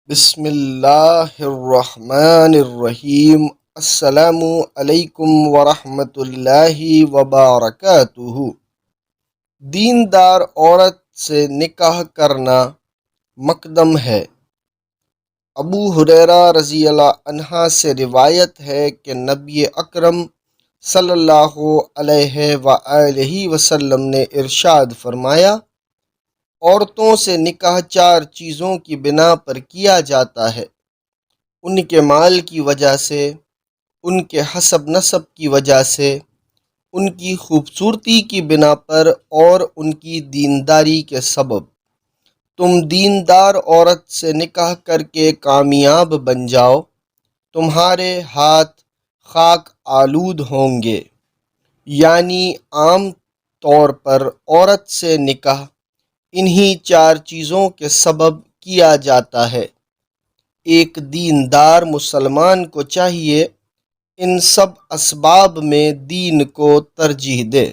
بسم اللہ الرحمن الرحیم۔ السلام علیکم ورحمۃ اللہ وبرکاتہ۔ دیندار عورت سے نکاح کرنا مقدم ہے۔ ابو ہریرہ رضی اللہ عنہ سے روایت ہے کہ نبی اکرم صلی اللہ علیہ وآلہ وسلم نے ارشاد فرمایا، عورتوں سے نکاح چار چیزوں کی بنا پر کیا جاتا ہے: ان کے مال کی وجہ سے، ان کے حسب نسب کی وجہ سے، ان کی خوبصورتی کی بنا پر اور ان کی دینداری کے سبب۔ تم دیندار عورت سے نکاح کر کے کامیاب بن جاؤ، تمہارے ہاتھ خاک آلود ہوں گے۔ یعنی عام طور پر عورت سے نکاح انہی چار چیزوں کے سبب کیا جاتا ہے۔ ایک دیندار مسلمان کو چاہیے ان سب اسباب میں دین کو ترجیح دے۔